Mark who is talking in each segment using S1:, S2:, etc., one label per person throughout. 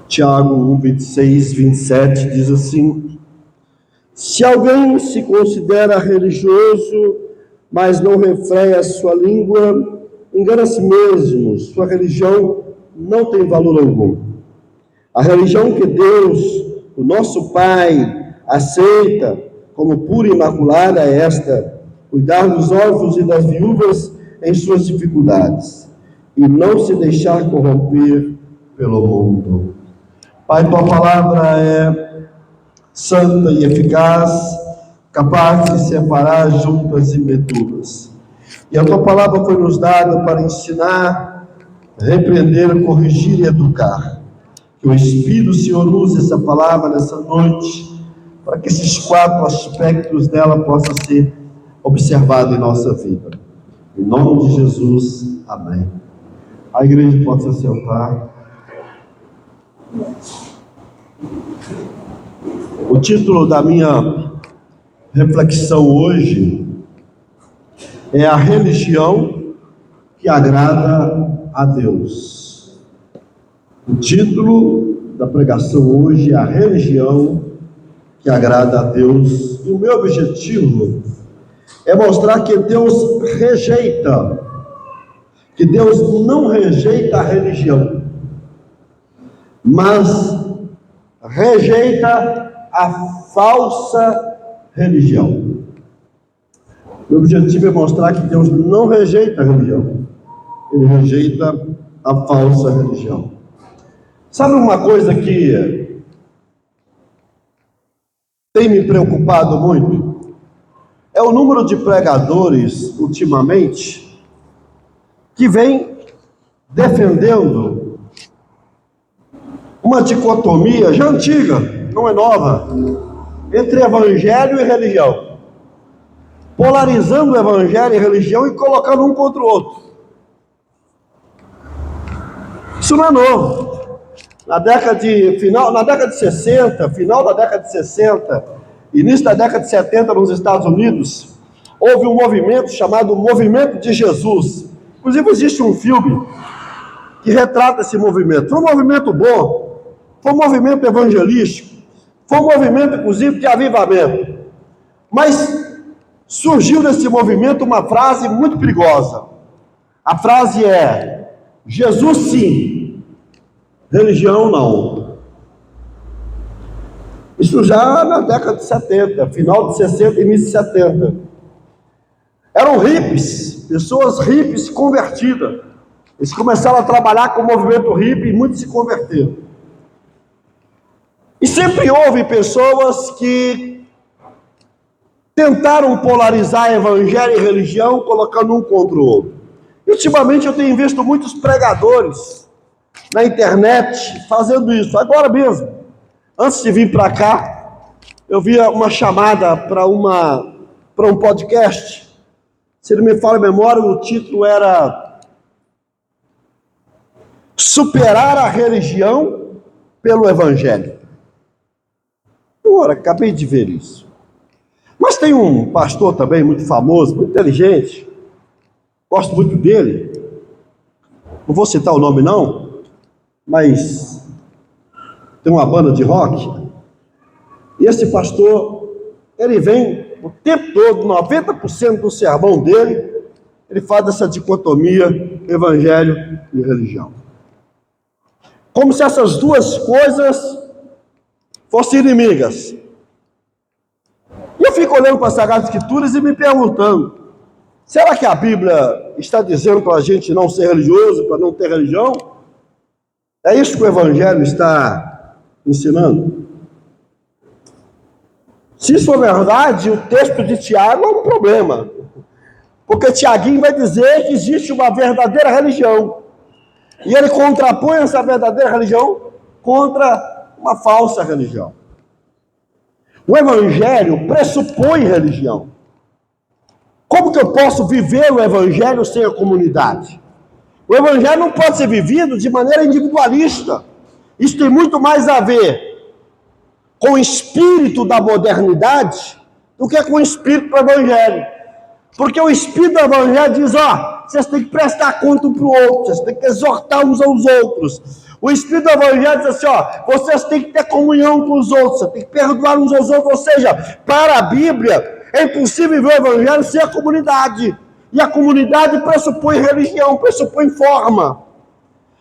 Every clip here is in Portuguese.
S1: Tiago 1, 26, 27 diz assim: se alguém se considera religioso, mas não refreia a sua língua, engana a si mesmo, sua religião não tem valor algum. A religião que Deus, o nosso Pai, aceita como pura e imaculada é esta: cuidar dos órfãos e das viúvas em suas dificuldades, e não se deixar corromper pelo mundo. Pai, tua palavra é santa e eficaz, capaz de separar juntas e medulas. E a tua palavra foi nos dada para ensinar, repreender, corrigir e educar. Que o Espírito, Senhor, use essa palavra nessa noite, para que esses 4 aspectos dela possam ser observados em nossa vida. Em nome de Jesus, amém. A igreja pode se sentar. O título da minha reflexão hoje é a religião que agrada a Deus. O título da pregação hoje é a religião que agrada a Deus. E o meu objetivo é mostrar que Deus rejeita, que Deus não rejeita a religião, mas rejeita a falsa religião. Meu objetivo é mostrar que Deus não rejeita a religião, Ele rejeita a falsa religião. Sabe uma coisa que tem me preocupado muito? É o número de pregadores, ultimamente, que vem defendendo uma dicotomia já antiga, não é nova, entre evangelho e religião, polarizando o evangelho e religião e colocando um contra o outro. Isso não é novo. Na década de 60, final da década de 60, início da década de 70 nos Estados Unidos, houve um movimento chamado Movimento de Jesus. Inclusive existe um filme que retrata esse movimento. Foi um movimento bom, foi um movimento evangelístico, foi um movimento, inclusive, de avivamento. Mas surgiu nesse movimento uma frase muito perigosa. A frase é: Jesus sim, religião não. Isso já na década de 70, final de 60 e início de 70. Eram hippies, pessoas hippies convertidas. Eles começaram a trabalhar com o movimento hippie e muitos se converteram. E sempre houve pessoas que tentaram polarizar evangelho e religião, colocando um contra o outro. E, ultimamente eu tenho visto muitos pregadores na internet fazendo isso. Agora mesmo, antes de vir para cá, eu vi uma chamada para um podcast. Se não me falha a memória, o título era Superar a Religião pelo Evangelho. Agora, acabei de ver isso. Mas tem um pastor também muito famoso, muito inteligente, gosto muito dele, não vou citar o nome não, mas tem uma banda de rock, e esse pastor, ele vem o tempo todo, 90% do sermão dele, ele faz essa dicotomia evangelho e religião. Como se essas duas coisas fossem inimigas. E eu fico olhando para as Sagradas Escrituras e me perguntando, será que a Bíblia está dizendo para a gente não ser religioso, para não ter religião? É isso que o Evangelho está ensinando? Se isso for verdade, o texto de Tiago é um problema. Porque Tiaguinho vai dizer que existe uma verdadeira religião. E ele contrapõe essa verdadeira religião contra uma falsa religião. O Evangelho pressupõe religião. Como que eu posso viver o Evangelho sem a comunidade? O Evangelho não pode ser vivido de maneira individualista. Isso tem muito mais a ver com o espírito da modernidade do que com o espírito do Evangelho. Porque o espírito do Evangelho diz, vocês têm que prestar conta um para o outro, vocês têm que exortar uns aos outros. O Espírito do Evangelho diz assim, vocês têm que ter comunhão com os outros, você tem que perdoar uns aos outros, ou seja, para a Bíblia, é impossível ver o Evangelho sem a comunidade. E a comunidade pressupõe religião, pressupõe forma.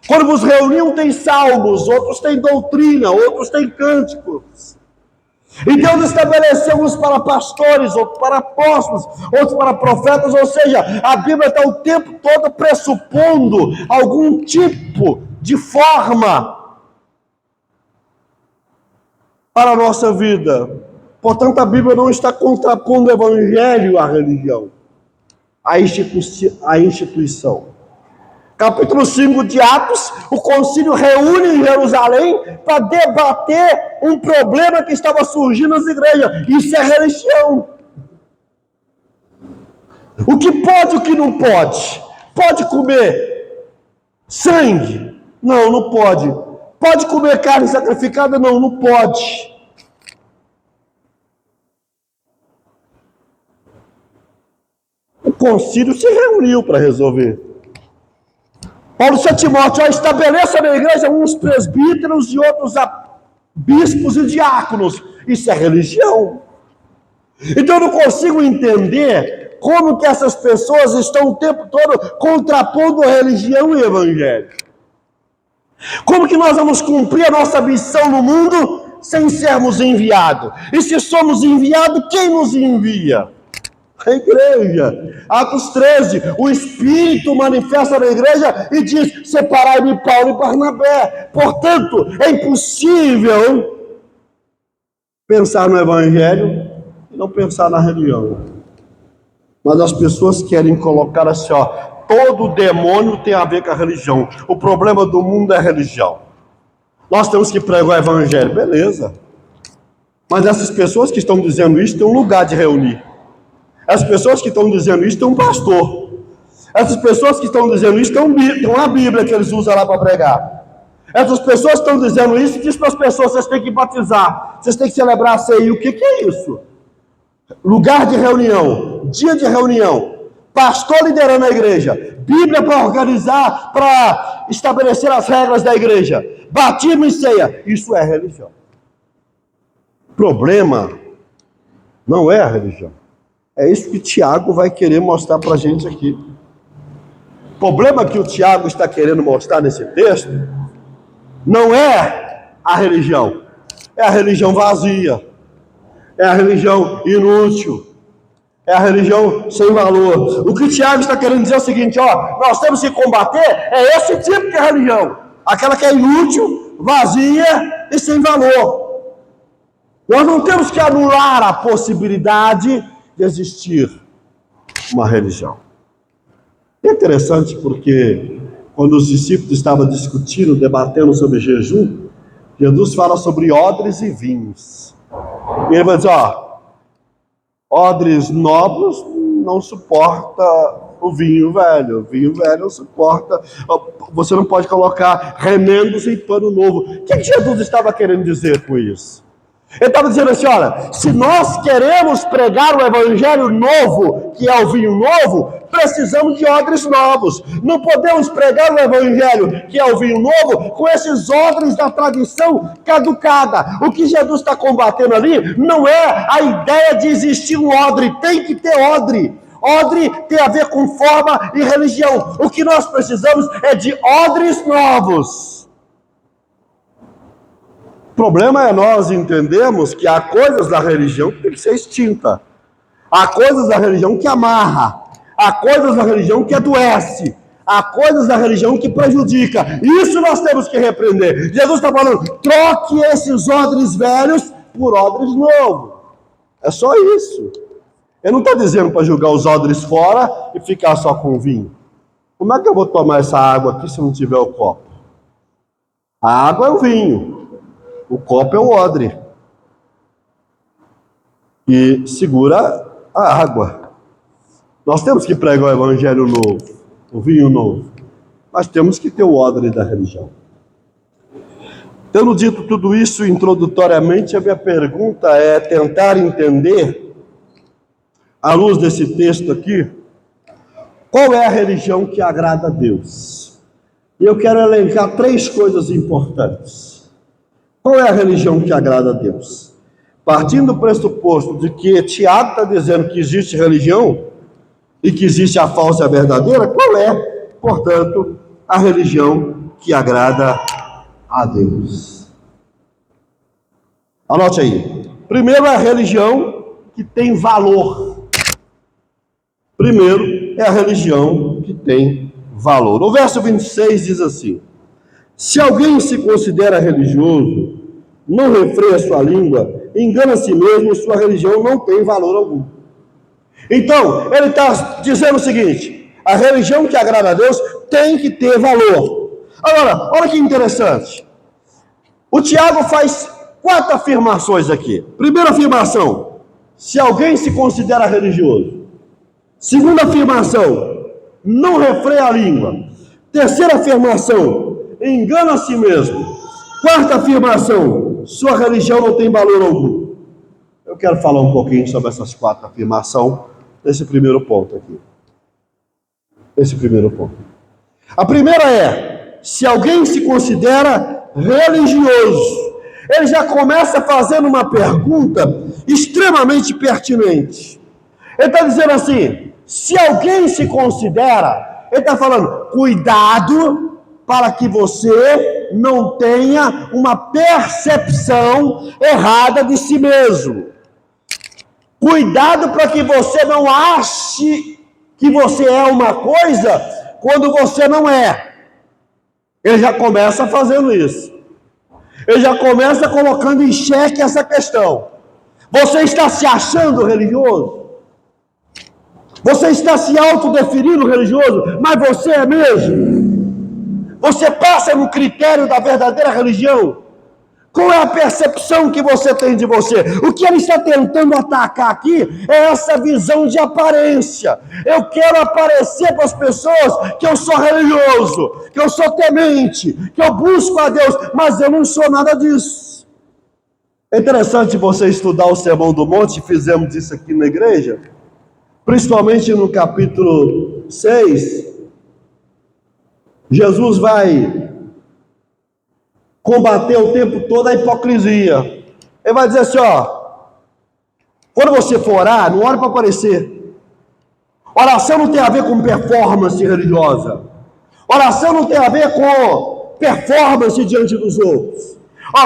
S1: Quando vos reuniam, tem salmos, outros têm doutrina, outros têm cânticos. E Deus estabeleceu uns para pastores, outros para apóstolos, outros para profetas, ou seja, a Bíblia está o tempo todo pressupondo algum tipo de forma para a nossa vida. Portanto, a Bíblia não está contrapondo o Evangelho à religião, à instituição. Capítulo 5 de Atos, o concílio reúne em Jerusalém para debater um problema que estava surgindo nas igrejas. Isso é religião. O que pode e o que não pode? Pode comer sangue? Não, não pode. Pode comer carne sacrificada? Não, não pode. O concílio se reuniu para resolver. Paulo disse a Timóteo, estabeleça na igreja uns presbíteros e outros bispos e diáconos. Isso é religião. Então eu não consigo entender como que essas pessoas estão o tempo todo contrapondo a religião e o evangelho. Como que nós vamos cumprir a nossa missão no mundo sem sermos enviados? E se somos enviados, quem nos envia? A igreja. Atos 13, o Espírito manifesta na igreja e diz, separai-me Paulo e Barnabé. Portanto, é impossível pensar no evangelho e não pensar na religião. Mas as pessoas querem colocar assim, todo demônio tem a ver com a religião. O problema do mundo é a religião. Nós temos que pregar o evangelho, beleza. Mas essas pessoas que estão dizendo isso têm um lugar de reunir. As pessoas que estão dizendo isso têm um pastor. Essas pessoas que estão dizendo isso têm uma Bíblia que eles usam lá para pregar. Essas pessoas que estão dizendo isso dizem para as pessoas, vocês têm que batizar, vocês têm que celebrar a ceia. O que é isso? Lugar de reunião, dia de reunião, pastor liderando a igreja, Bíblia para organizar, para estabelecer as regras da igreja, batismo e ceia. Isso é religião. O problema não é a religião. É isso que Tiago vai querer mostrar para a gente aqui. O problema que o Tiago está querendo mostrar nesse texto não é a religião. É a religião vazia. É a religião inútil. É a religião sem valor. O que Tiago está querendo dizer é o seguinte, nós temos que combater esse tipo de religião. Aquela que é inútil, vazia e sem valor. Nós não temos que anular a possibilidade de existir uma religião. É interessante porque quando os discípulos estavam discutindo, debatendo sobre jejum, Jesus fala sobre odres e vinhos. E ele vai dizer, odres novos não suporta o vinho velho. O vinho velho não suporta. Você não pode colocar remendos em pano novo. O que Jesus estava querendo dizer com isso? Ele estava dizendo assim, se nós queremos pregar o evangelho novo, que é o vinho novo, precisamos de odres novos. Não podemos pregar o evangelho, que é o vinho novo, com esses odres da tradição caducada. O que Jesus está combatendo ali não é a ideia de existir um odre, tem que ter odre. Odre tem a ver com forma e religião. O que nós precisamos é de odres novos. O problema é nós entendermos que há coisas da religião que tem que ser extinta. Há coisas da religião que amarra. Há coisas da religião que adoece. Há coisas da religião que prejudica. Isso nós temos que repreender. Jesus está falando, troque esses odres velhos por odres novos. É só isso. Ele não está dizendo para jogar os odres fora e ficar só com vinho. Como é que eu vou tomar essa água aqui se não tiver o copo? A água é o vinho. O copo é o odre. E segura a água. Nós temos que pregar o evangelho novo, o vinho novo. Mas temos que ter o odre da religião. Tendo dito tudo isso introdutoriamente, a minha pergunta é tentar entender, à luz desse texto aqui, qual é a religião que agrada a Deus? E eu quero elencar 3 coisas importantes. Qual é a religião que agrada a Deus? Partindo do pressuposto de que Tiago está dizendo que existe religião e que existe a falsa e a verdadeira, qual é, portanto, a religião que agrada a Deus? Anote aí. Primeiro é a religião que tem valor. Primeiro é a religião que tem valor. O verso 26 diz assim: se alguém se considera religioso, não refreia sua língua, engana a si mesmo, sua religião não tem valor algum. Então, ele está dizendo o seguinte: a religião que agrada a Deus tem que ter valor. Agora, olha que interessante. O Tiago faz 4 afirmações aqui. Primeira afirmação: se alguém se considera religioso. Segunda afirmação: não refreia a língua. Terceira afirmação: engana a si mesmo. Quarta afirmação: sua religião não tem valor algum. Eu quero falar um pouquinho sobre essas 4 afirmações nesse primeiro ponto aqui. Esse primeiro ponto. A primeira é: se alguém se considera religioso. Ele já começa fazendo uma pergunta extremamente pertinente. Ele está dizendo assim: se alguém se considera, ele está falando, cuidado para que você não tenha uma percepção errada de si mesmo. Cuidado para que você não ache que você é uma coisa quando você não é. Ele já começa fazendo isso. Ele já começa colocando em xeque essa questão. Você está se achando religioso? Você está se autodefinindo religioso, mas você é mesmo? Você passa no critério da verdadeira religião? Qual é a percepção que você tem de você? O que ele está tentando atacar aqui é essa visão de aparência. Eu quero aparecer para as pessoas que eu sou religioso, que eu sou temente, que eu busco a Deus, mas eu não sou nada disso. É interessante você estudar o Sermão do Monte, fizemos isso aqui na igreja, principalmente no capítulo 6, Jesus vai combater o tempo todo a hipocrisia. Ele vai dizer assim, quando você for orar, não ore para aparecer. Oração não tem a ver com performance religiosa. Oração não tem a ver com performance diante dos outros.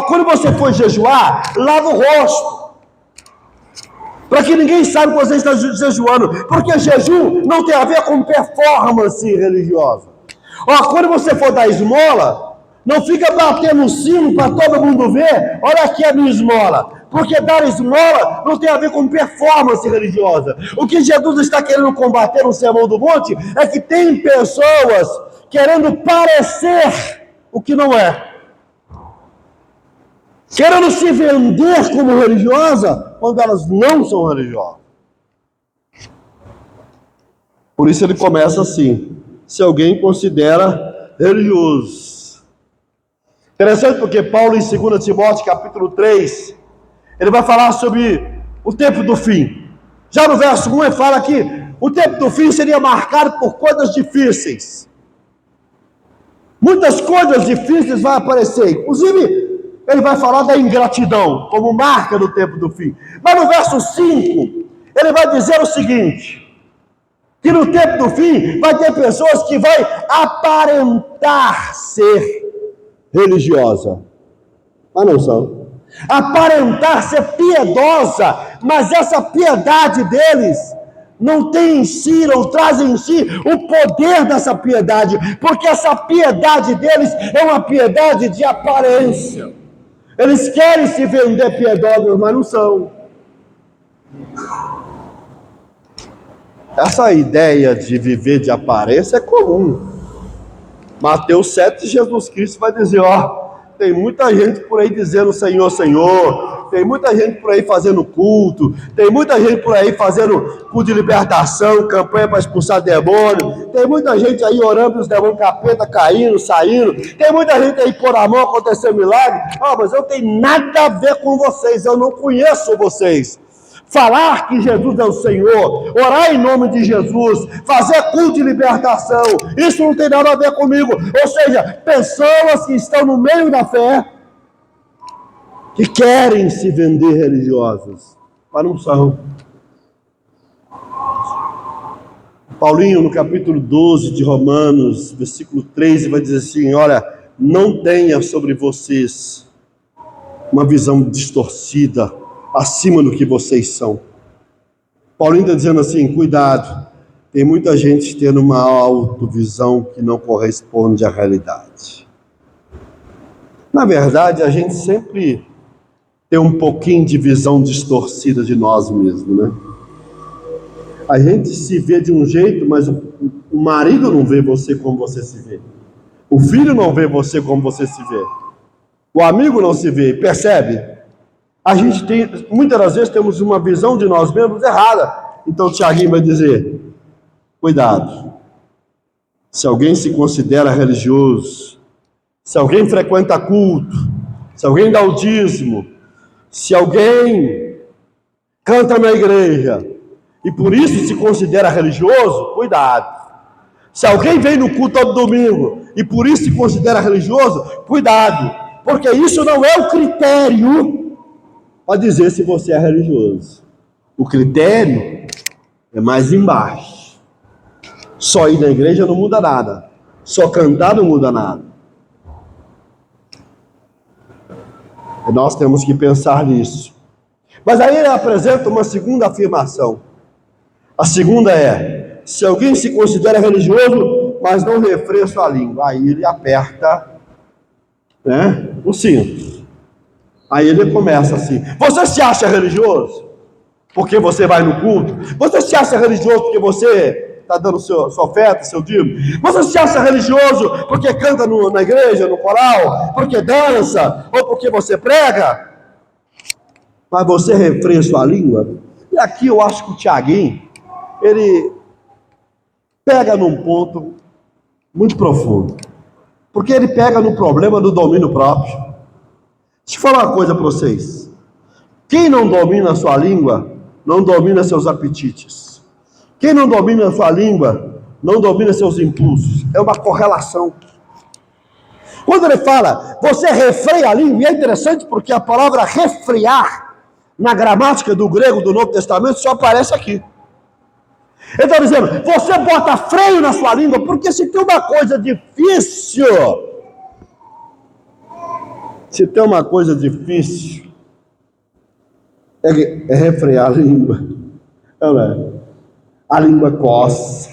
S1: Quando você for jejuar, lava o rosto. Para que ninguém saiba que você está jejuando. Porque jejum não tem a ver com performance religiosa. Quando você for dar esmola, não fica batendo o sino para todo mundo ver, olha aqui a minha esmola. Porque dar esmola não tem a ver com performance religiosa. O que Jesus está querendo combater no Sermão do Monte é que tem pessoas querendo parecer o que não é. Querendo se vender como religiosa, quando elas não são religiosas. Por isso ele começa assim: se alguém considera religioso. Interessante porque Paulo, em 2 Timóteo, capítulo 3, ele vai falar sobre o tempo do fim. Já no verso 1 ele fala que o tempo do fim seria marcado por coisas difíceis. Muitas coisas difíceis vão aparecer. Inclusive, ele vai falar da ingratidão, como marca do tempo do fim. Mas no verso 5, ele vai dizer o seguinte: que no tempo do fim vai ter pessoas que vão aparentar ser religiosa, mas não são. Aparentar ser piedosa, mas essa piedade deles não tem em si, não traz em si o poder dessa piedade, porque essa piedade deles é uma piedade de aparência. Eles querem se vender piedosos, mas não são. Essa ideia de viver de aparência é comum. Mateus 7, Jesus Cristo vai dizer, tem muita gente por aí dizendo Senhor, Senhor, tem muita gente por aí fazendo culto, tem muita gente por aí fazendo culto de libertação, campanha para expulsar demônio, tem muita gente aí orando os demônios capeta caindo, saindo, tem muita gente aí por a mão acontecer milagre, mas eu tenho nada a ver com vocês, eu não conheço vocês. falar que Jesus é o Senhor, orar em nome de Jesus, fazer culto de libertação, isso não tem nada a ver comigo. Ou seja, pessoas que estão no meio da fé, que querem se vender religiosas, mas não são. Paulinho, no capítulo 12 de Romanos, versículo 13, vai dizer assim: olha, não tenha sobre vocês uma visão distorcida, acima do que vocês são. Paulinho está dizendo assim: cuidado, tem muita gente tendo uma autovisão que não corresponde à realidade. Na verdade, a gente sempre tem um pouquinho de visão distorcida de nós mesmos, né? A gente se vê de um jeito, mas o marido não vê você como você se vê. O filho não vê você como você se vê. O amigo não se vê, percebe? A gente tem, muitas das vezes temos uma visão de nós mesmos errada. Então o Tiaguinho vai dizer: cuidado. Se alguém se considera religioso, se alguém frequenta culto, se alguém dá o dízimo, se alguém canta na igreja e por isso se considera religioso, cuidado. Se alguém vem no culto todo domingo e por isso se considera religioso, cuidado, porque isso não é o critério para dizer se você é religioso. O critério é mais embaixo. Só ir na igreja não muda nada, só cantar não muda nada. E nós temos que pensar nisso. Mas aí ele apresenta uma segunda afirmação. A segunda é: se alguém se considera religioso, mas não refreia sua língua, aí ele aperta, né, o cinto. Aí ele começa assim: você se acha religioso porque você vai no culto? Você se acha religioso porque você está dando sua oferta, seu dízimo? Você se acha religioso porque canta na igreja, no coral, porque dança, ou porque você prega? Mas você refreia sua língua? E aqui eu acho que o Tiaguinho, ele pega num ponto muito profundo, porque ele pega no problema do domínio próprio. Deixa eu falar uma coisa para vocês: quem não domina a sua língua, não domina seus apetites. Quem não domina a sua língua, não domina seus impulsos. É uma correlação. Quando ele fala, você refreia a língua, e é interessante porque a palavra refrear, na gramática do grego do Novo Testamento, só aparece aqui. Ele está dizendo, você bota freio na sua língua, porque se tem uma coisa difícil, é refrear a língua. Não é? A língua coça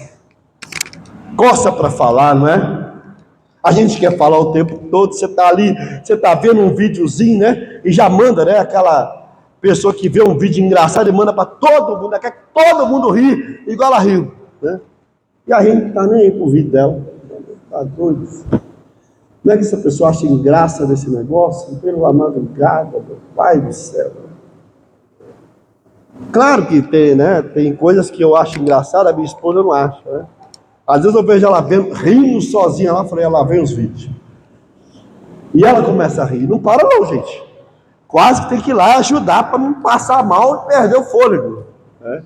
S1: para falar, não é? A gente quer falar o tempo todo. Você está ali, você está vendo um videozinho, né? E já manda, né? Aquela pessoa que vê um vídeo engraçado e manda para todo mundo, quer que todo mundo ri, igual ela riu, né? E a gente não está nem aí pro vídeo dela. Está doido. Não é que essa pessoa acha graça desse negócio? Pelo amado God, meu Pai do céu. Claro que tem, né? Tem coisas que eu acho engraçada, a minha esposa não acha, né? Às vezes eu vejo ela rindo sozinha lá, falei, ela vê os vídeos. E ela começa a rir. Não para não, gente. Quase que tem que ir lá ajudar para não passar mal e perder o fôlego, né?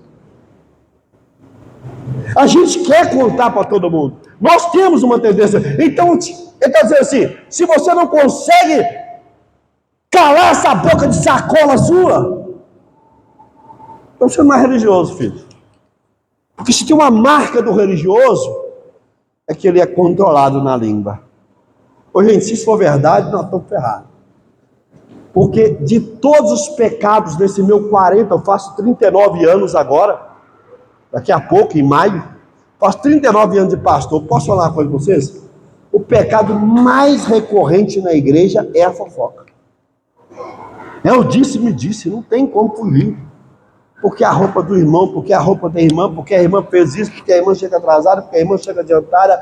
S1: A gente quer contar para todo mundo. Nós temos uma tendência. Então, ele está dizendo assim, se você não consegue calar essa boca de sacola sua, então você não é religioso, filho. Porque se tem uma marca do religioso, é que ele é controlado na língua. Ô, gente, se isso for verdade, nós estamos ferrados. Porque de todos os pecados desse meu 40, eu faço 39 anos agora, daqui a pouco, em maio, faço 39 anos de pastor. Posso falar uma coisa com vocês? O pecado mais recorrente na igreja é a fofoca. É o disse-me disse, não tem como fugir. Porque a roupa do irmão, porque a roupa da irmã, porque a irmã fez isso, porque a irmã chega atrasada, porque a irmã chega adiantada,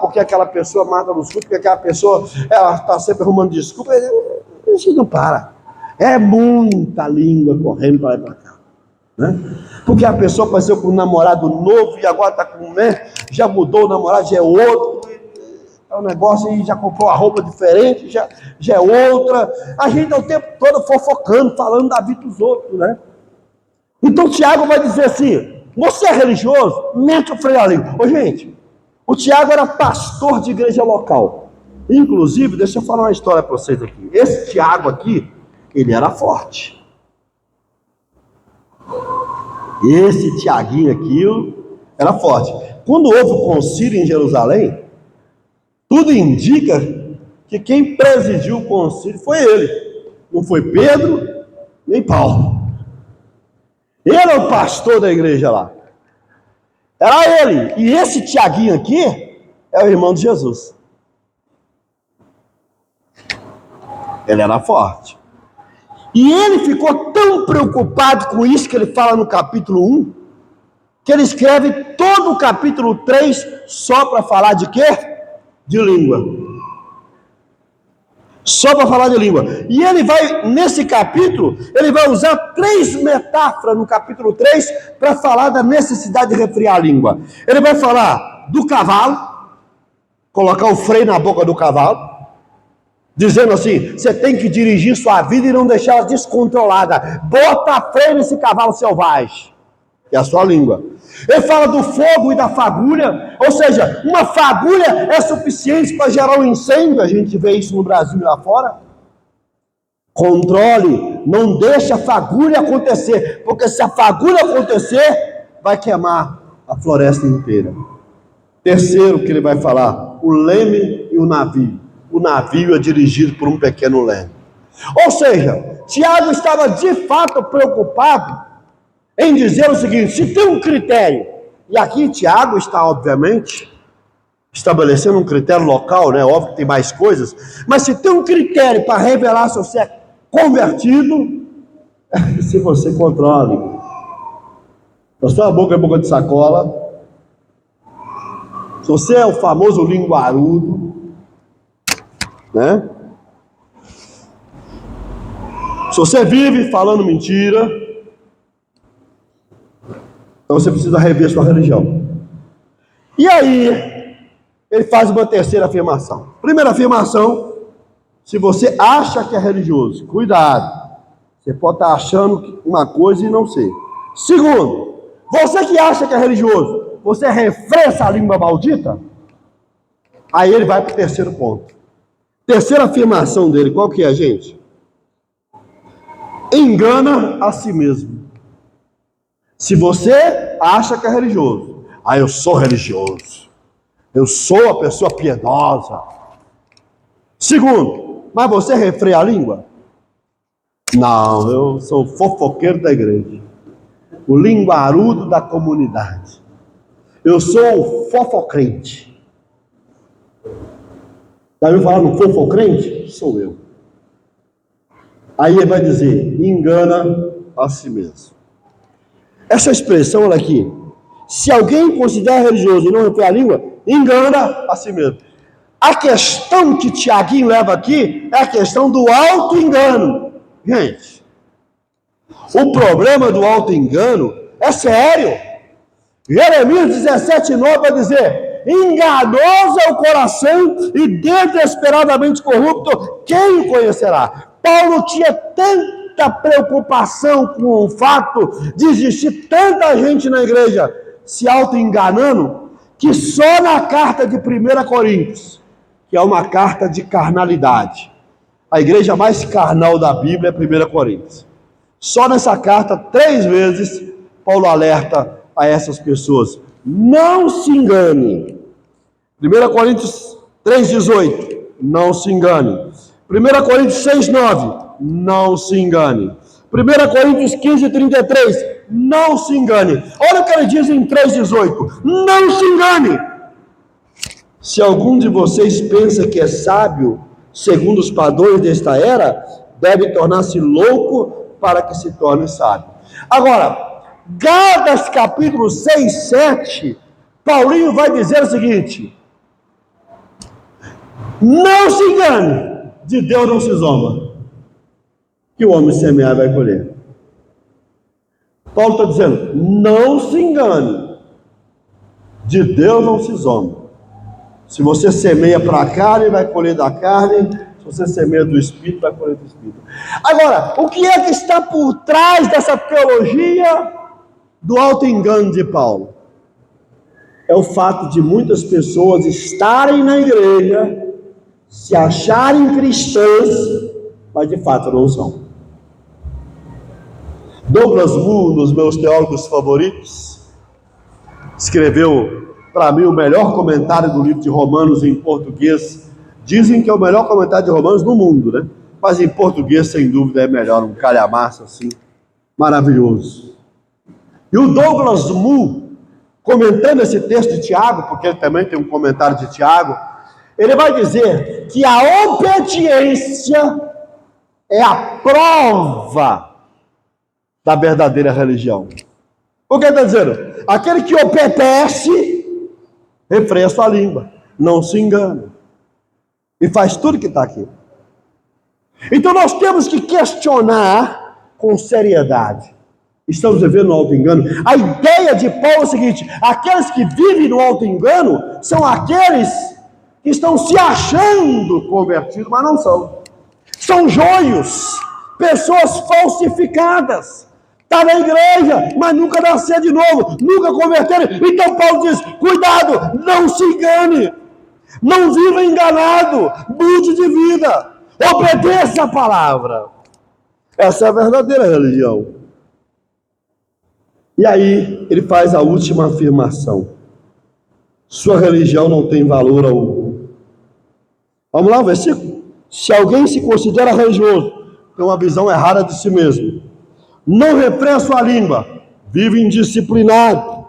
S1: porque aquela pessoa mata nos cultos, porque aquela pessoa está sempre arrumando desculpa. A gente não para. É muita língua correndo para lá e para cá, né? Porque a pessoa apareceu com um namorado novo e agora está com, né? Já mudou o namorado, já é outro. É um negócio e já comprou a roupa diferente, já é outra. A gente é o tempo todo fofocando, falando da vida dos outros, né? Então Tiago vai dizer assim: você é religioso? Mete o freio ali. Ô gente, o Tiago era pastor de igreja local. Inclusive, deixa eu falar uma história para vocês aqui. Esse Tiago aqui, ele era forte. Esse Tiaguinho aqui era forte. Quando houve o concílio em Jerusalém, tudo indica que quem presidiu o concílio foi ele. Não foi Pedro, nem Paulo. Ele é o pastor da igreja lá. Era ele. E esse Tiaguinho aqui é o irmão de Jesus. Ele era forte. E ele ficou tão preocupado com isso que ele fala no capítulo 1, que ele escreve todo o capítulo 3 só para falar de quê? De língua. Só para falar de língua. E ele vai, nesse capítulo, ele vai usar 3 metáforas no capítulo 3 para falar da necessidade de refrear a língua. Ele vai falar do cavalo, colocar o freio na boca do cavalo, dizendo assim: você tem que dirigir sua vida e não deixar ela descontrolada. Bota freio nesse cavalo selvagem. É a sua língua. Ele fala do fogo e da fagulha, ou seja, uma fagulha é suficiente para gerar um incêndio. A gente vê isso no Brasil e lá fora. Controle, não deixe a fagulha acontecer, porque se a fagulha acontecer, vai queimar a floresta inteira. Terceiro que ele vai falar, o leme e o navio. O navio é dirigido por um pequeno leme. Ou seja, Tiago estava de fato preocupado em dizer o seguinte: se tem um critério, e aqui Tiago está obviamente estabelecendo um critério local, né? Óbvio que tem mais coisas, mas se tem um critério para revelar se você é convertido, é se você controla a língua. A sua boca é boca de sacola, se você é o famoso linguarudo, né? Se você vive falando mentira, então você precisa rever sua religião. E aí, ele faz uma terceira afirmação. Primeira afirmação: se você acha que é religioso, cuidado. Você pode estar achando uma coisa e não ser. Segundo, você que acha que é religioso, você refreia essa língua maldita? Aí ele vai para o terceiro ponto. Terceira afirmação dele, qual que é, gente? Engana a si mesmo. Se você acha que é religioso, eu sou religioso, eu sou a pessoa piedosa. Segundo, mas você refreia a língua? Não, eu sou fofoqueiro da igreja, o linguarudo da comunidade, eu sou o fofocrente. Já ouviu falar no fofocrente? Sou eu. Aí ele vai dizer: engana a si mesmo. Essa expressão, olha aqui: se alguém considera religioso e não refreia a língua, engana a si mesmo. A questão que Tiaguinho leva aqui é a questão do auto-engano. Gente, o problema do auto-engano é sério. Jeremias 17:9 vai dizer: enganoso é o coração e desesperadamente corrupto, quem o conhecerá? Paulo tinha tanta preocupação com o fato de existir tanta gente na igreja se auto-enganando, que só na carta de 1 Coríntios, que é uma carta de carnalidade, a igreja mais carnal da Bíblia é 1 Coríntios. Só nessa carta, 3 vezes, Paulo alerta a essas pessoas: não se engane. 1 Coríntios 3,18, não se engane. 1 Coríntios 6,9, não se engane. 1 Coríntios 15:33, não se engane. Olha o que ele diz em 3,18, não se engane. Se algum de vocês pensa que é sábio, segundo os padrões desta era, deve tornar-se louco para que se torne sábio. Agora, Gálatas capítulo 6, 7, Paulinho vai dizer o seguinte: não se engane, de Deus não se zomba, que o homem semear vai colher. Paulo está dizendo: não se engane, de Deus não se zomba. Se você semeia para a carne, vai colher da carne. Se você semeia do Espírito, vai colher do Espírito. Agora, o que é que está por trás dessa teologia do auto-engano de Paulo? É o fato de muitas pessoas estarem na igreja, se acharem cristãs, mas de fato não são. Douglas Moo, um dos meus teólogos favoritos, escreveu para mim o melhor comentário do livro de Romanos em português. Dizem que é o melhor comentário de Romanos no mundo, né? Mas em português, sem dúvida, é melhor, um calhamaço assim, maravilhoso. E o Douglas Moo, comentando esse texto de Tiago, porque ele também tem um comentário de Tiago, ele vai dizer que a obediência é a prova da verdadeira religião. O que ele está dizendo? Aquele que obedece, refreia sua língua, não se engana, e faz tudo que está aqui. Então nós temos que questionar com seriedade. Estamos vivendo no auto-engano? A ideia de Paulo é o seguinte: aqueles que vivem no auto-engano são aqueles que estão se achando convertidos, mas não são. São joios, pessoas falsificadas. Está na igreja, mas nunca nasceu de novo, nunca converteram. Então Paulo diz: cuidado, não se engane, não viva enganado, mude de vida, obedeça a palavra. Essa é a verdadeira religião. E aí ele faz a última afirmação: sua religião não tem valor algum. Vamos lá, o versículo. Se alguém se considera religioso, tem uma visão errada de si mesmo, não refreia sua língua, vive indisciplinado,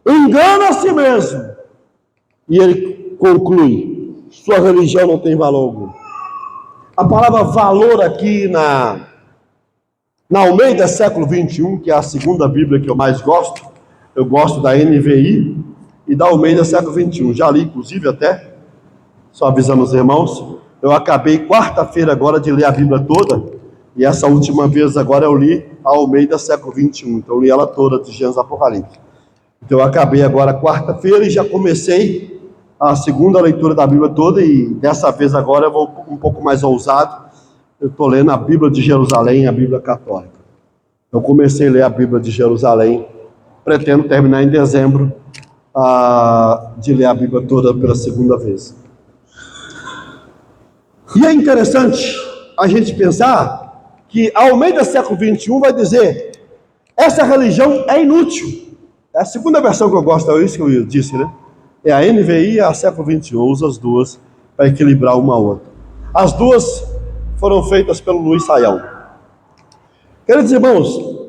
S1: engana a si mesmo. E ele conclui: sua religião não tem valor algum. A palavra valor aqui na Almeida século 21, que é a segunda Bíblia que eu mais gosto, eu gosto da NVI e da Almeida século 21, já li inclusive até, só avisando os irmãos, eu acabei quarta-feira agora de ler a Bíblia toda, e essa última vez agora eu li a Almeida século 21, então eu li ela toda, de Gênesis Apocalipse. Então eu acabei agora quarta-feira e já comecei a segunda leitura da Bíblia toda, e dessa vez agora eu vou um pouco mais ousado. Eu estou lendo a Bíblia de Jerusalém, a Bíblia católica. Eu comecei a ler a Bíblia de Jerusalém, pretendo terminar em dezembro de ler a Bíblia toda pela segunda vez. E é interessante a gente pensar que a Almeida século 21 vai dizer: essa religião é inútil. É a segunda versão que eu gosto, é isso que eu disse, né? É a NVI e a século 21, usa as duas para equilibrar uma a outra. As duas foram feitas pelo Luiz Saião. Queridos irmãos,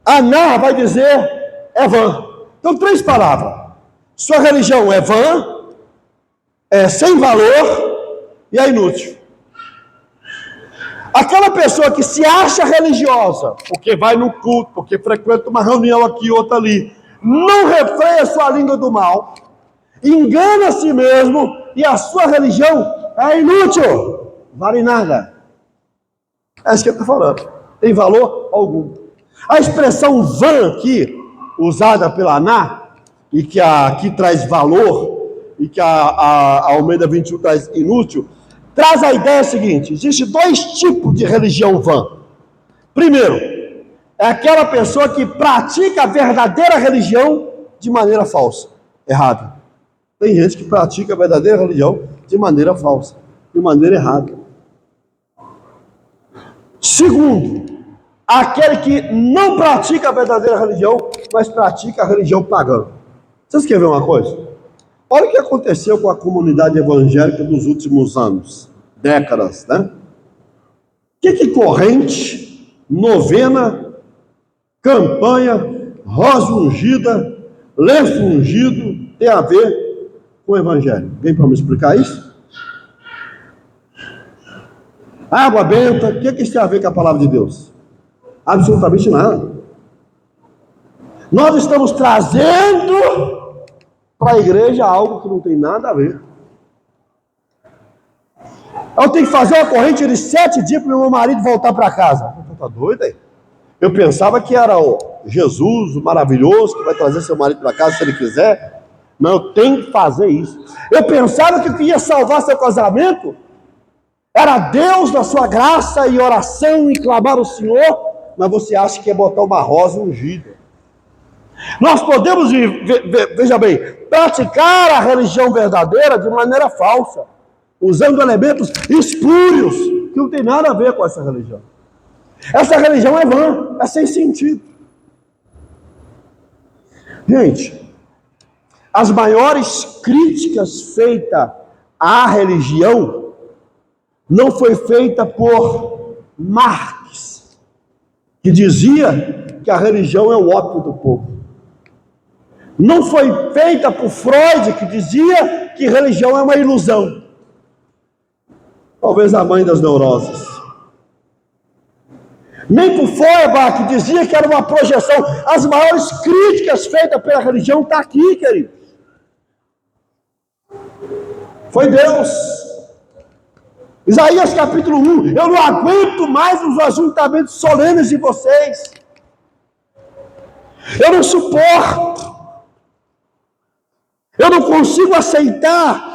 S1: Aná vai dizer: é vã. Então, três palavras: sua religião é vã, é sem valor e é inútil. Aquela pessoa que se acha religiosa, porque vai no culto, porque frequenta uma reunião aqui e outra ali, não refreia sua língua do mal, engana a si mesmo, e a sua religião é inútil, vale nada. É isso que ele está falando, tem valor algum. A expressão vã aqui, usada pela Aná, e que aqui traz valor, e que a Almeida 21 traz inútil, traz a ideia seguinte: existe dois tipos de religião vã. Primeiro, é aquela pessoa que pratica a verdadeira religião de maneira falsa, errada. Tem gente que pratica a verdadeira religião de maneira falsa, de maneira errada. Segundo, aquele que não pratica a verdadeira religião, mas pratica a religião pagã. Vocês querem ver uma coisa? Olha o que aconteceu com a comunidade evangélica dos últimos anos, décadas, né? Que corrente, novena, campanha, rosa ungida, lenço ungido tem a ver com o evangelho? Alguém para me explicar isso? Água benta, o que isso tem a ver com a palavra de Deus? Absolutamente nada. Nós estamos trazendo para a igreja algo que não tem nada a ver. Eu tenho que fazer uma corrente de 7 dias para o meu marido voltar para casa. Você está doido aí? Eu pensava que era o Jesus, o maravilhoso, que vai trazer seu marido para casa se ele quiser. Mas eu tenho que fazer isso. Eu pensava que o que ia salvar seu casamento Era Deus na sua graça e oração e clamar ao Senhor, mas você acha que é botar uma rosa ungida. Nós podemos, veja bem, praticar a religião verdadeira de maneira falsa, usando elementos espúrios, que não tem nada a ver com essa religião. Essa religião é vã, é sem sentido. Gente, as maiores críticas feitas à religião não foi feita por Marx, que dizia que a religião é o ópio do povo. Não foi feita por Freud, que dizia que religião é uma ilusão. Talvez a mãe das neuroses. Nem por Feuerbach, que dizia que era uma projeção. As maiores críticas feitas pela religião estão aqui, queridos. Foi Deus. Isaías capítulo 1. Eu não aguento mais os ajuntamentos solenes de vocês. Eu não suporto. Eu não consigo aceitar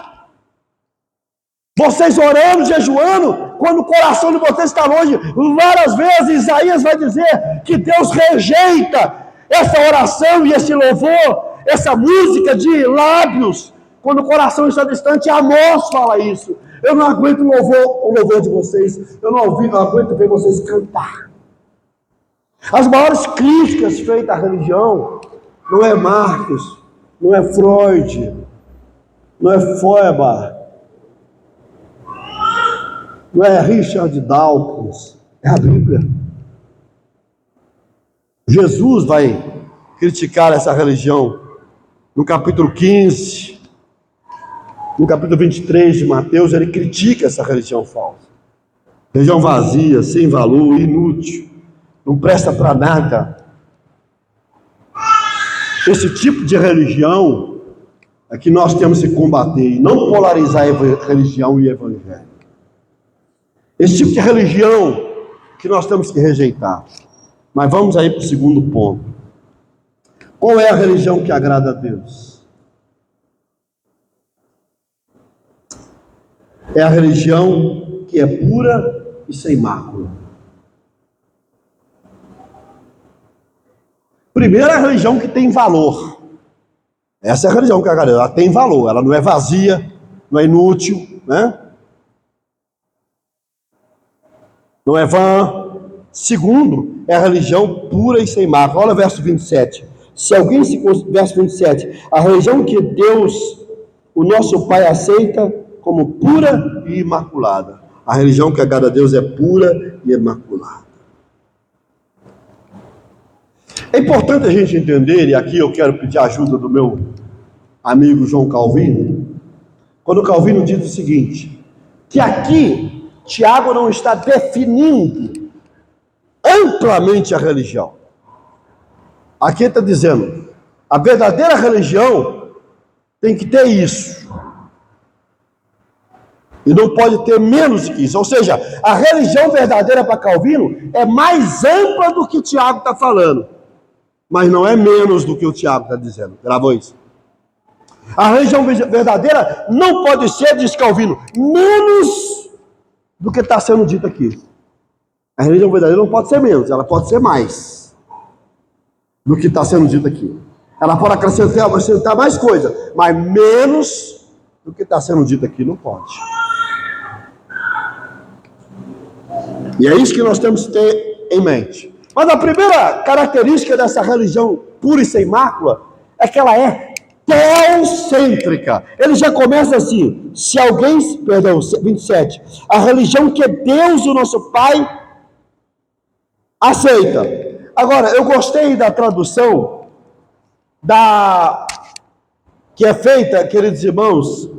S1: vocês orando, jejuando, quando o coração de vocês está longe. Várias vezes Isaías vai dizer que Deus rejeita essa oração e esse louvor, essa música de lábios, quando o coração está distante. Amós fala isso. Eu não aguento o louvor de vocês. Eu não aguento ver vocês cantar. As maiores críticas feitas à religião não é Marcos, não é Freud, não é Feuerbach, não é Richard Dawkins, é a Bíblia. Jesus vai criticar essa religião no capítulo 15, no capítulo 23 de Mateus. Ele critica essa religião falsa, religião vazia, sem valor, inútil, não presta para nada. Esse tipo de religião é que nós temos que combater e não polarizar religião e evangelho. Esse tipo de religião que nós temos que rejeitar. Mas vamos aí para o segundo ponto. Qual é a religião que agrada a Deus? É a religião que é pura e sem mácula. Primeiro, é a religião que tem valor. Essa é a religião que agrada a Deus. Ela tem valor, ela não é vazia, não é inútil, né? Não é vã. Segundo, é a religião pura e sem mácula. Olha o verso 27. Se alguém se considera, verso 27, a religião que Deus, o nosso Pai, aceita como pura e imaculada. A religião que agrada a Deus é pura e imaculada. É importante a gente entender, e aqui eu quero pedir a ajuda do meu amigo João Calvino, quando Calvino diz o seguinte, que aqui Tiago não está definindo amplamente a religião. Aqui ele está dizendo, a verdadeira religião tem que ter isso. E não pode ter menos que isso. Ou seja, a religião verdadeira para Calvino é mais ampla do que Tiago está falando. Mas não é menos do que o Tiago está dizendo. Gravou isso? A religião verdadeira não pode ser, diz Calvino, menos do que está sendo dito aqui. A religião verdadeira não pode ser menos, ela pode ser mais do que está sendo dito aqui. Ela pode acrescentar mais coisa, mas menos do que está sendo dito aqui não pode. E é isso que nós temos que ter em mente. Mas a primeira característica dessa religião pura e sem mácula é que ela é teocêntrica. Ele já começa assim, 27, a religião que Deus, o nosso Pai, aceita. Agora, eu gostei da tradução que é feita, queridos irmãos,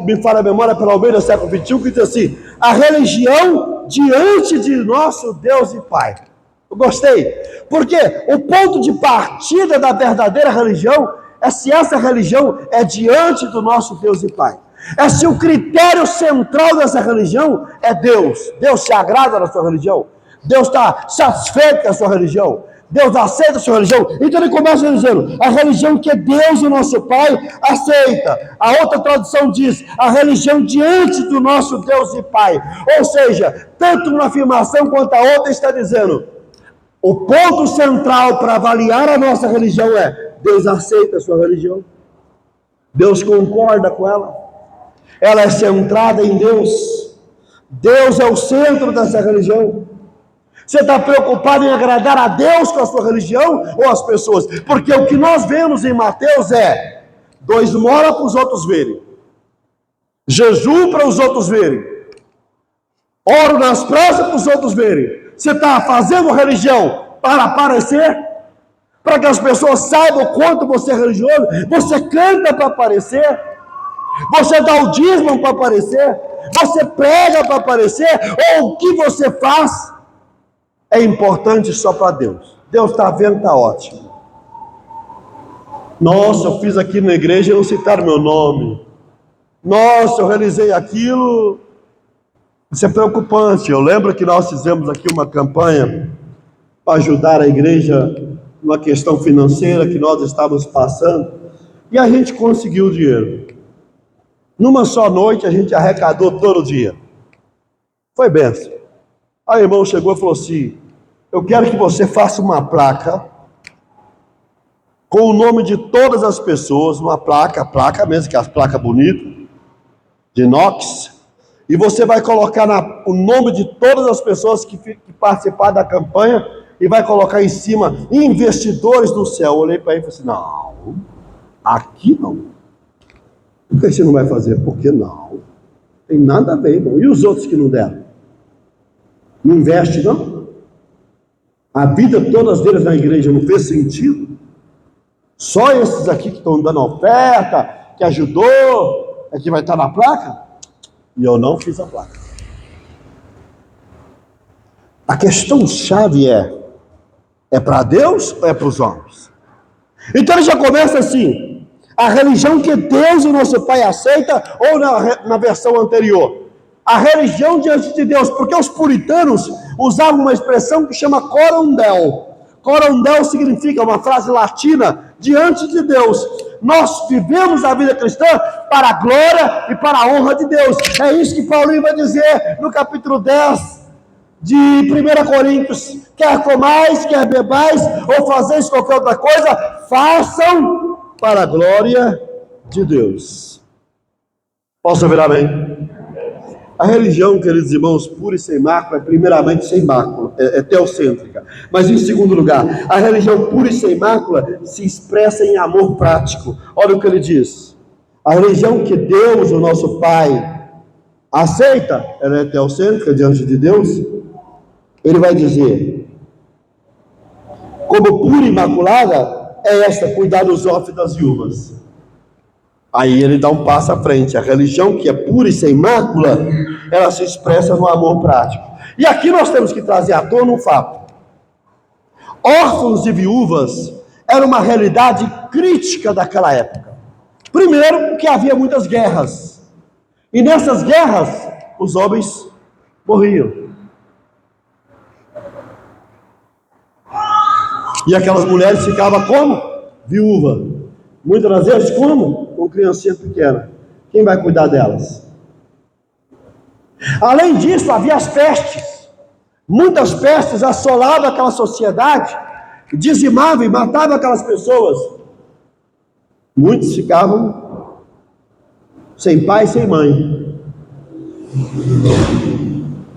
S1: me fala a memória, pela Almeida, século 21, que diz assim, a religião diante de nosso Deus e Pai. Eu gostei, porque o ponto de partida da verdadeira religião é se essa religião é diante do nosso Deus e Pai. É se o critério central dessa religião é Deus. Deus se agrada da sua religião. Deus está satisfeito com a sua religião. Deus aceita a sua religião? Então ele começa dizendo, a religião que Deus, o nosso Pai, aceita. A outra tradução diz, a religião diante do nosso Deus e Pai. Ou seja, tanto uma afirmação quanto a outra está dizendo, o ponto central para avaliar a nossa religião é, Deus aceita a sua religião? Deus concorda com ela? Ela é centrada em Deus? Deus é o centro dessa religião? Você está preocupado em agradar a Deus com a sua religião ou as pessoas? Porque o que nós vemos em Mateus é, 2 esmola para os outros verem, jejum para os outros verem, oro nas praças para os outros verem. Você está fazendo religião para aparecer? Para que as pessoas saibam o quanto você é religioso? Você canta para aparecer? Você dá o dízimo para aparecer? Você prega para aparecer? Ou o que você faz é importante só para Deus? Deus está vendo, está ótimo. Nossa, eu fiz aqui na igreja e não citaram meu nome. Nossa, eu realizei aquilo. Isso é preocupante. Eu lembro que nós fizemos aqui uma campanha para ajudar a igreja numa questão financeira que nós estávamos passando, e a gente conseguiu o dinheiro. Numa só noite a gente arrecadou todo o dia. Foi bênção. Aí o irmão chegou e falou assim, eu quero que você faça uma placa com o nome de todas as pessoas, uma placa mesmo, que é as placas bonitas, de inox, e você vai colocar o nome de todas as pessoas que participaram da campanha, e vai colocar em cima, investidores do céu. Eu olhei para ele e falei assim, não, aqui não. Por que você não vai fazer? Porque não. Tem nada a ver, irmão. E os outros que não deram? Não investe, não? A vida todas deles na igreja não fez sentido? Só esses aqui que estão dando oferta, que ajudou, é que vai estar na placa? E eu não fiz a placa. A questão chave é para Deus ou é para os homens? Então ele já começa assim, a religião que Deus, o nosso Pai, aceita, ou na versão anterior, a religião diante de Deus, porque os puritanos usavam uma expressão que chama coram Deo. Coram Deo significa uma frase latina, diante de Deus. Nós vivemos a vida cristã para a glória e para a honra de Deus. É isso que Paulinho vai dizer no capítulo 10 de 1 Coríntios, quer comais, quer bebais, ou fazeis qualquer outra coisa, façam para a glória de Deus. Posso ouvir amém? A religião, queridos irmãos, pura e sem mácula, é primeiramente sem mácula, é teocêntrica. Mas em segundo lugar, a religião pura e sem mácula se expressa em amor prático. Olha o que ele diz. A religião que Deus, o nosso Pai, aceita, ela é teocêntrica diante de Deus. Ele vai dizer, como pura e imaculada, é esta, cuidar dos órfãos e das viúvas. Aí ele dá um passo à frente. A religião que é pura e sem mácula, ela se expressa no amor prático. E aqui nós temos que trazer à tona um fato. Órfãos e viúvas era uma realidade crítica daquela época. Primeiro, porque havia muitas guerras. E nessas guerras, os homens morriam. E aquelas mulheres ficavam como? Viúva. Muitas das vezes como? Com criancinha pequena. Quem vai cuidar delas? Além disso, havia as pestes. Muitas pestes assolavam aquela sociedade, dizimavam e matavam aquelas pessoas. Muitos ficavam sem pai e sem mãe.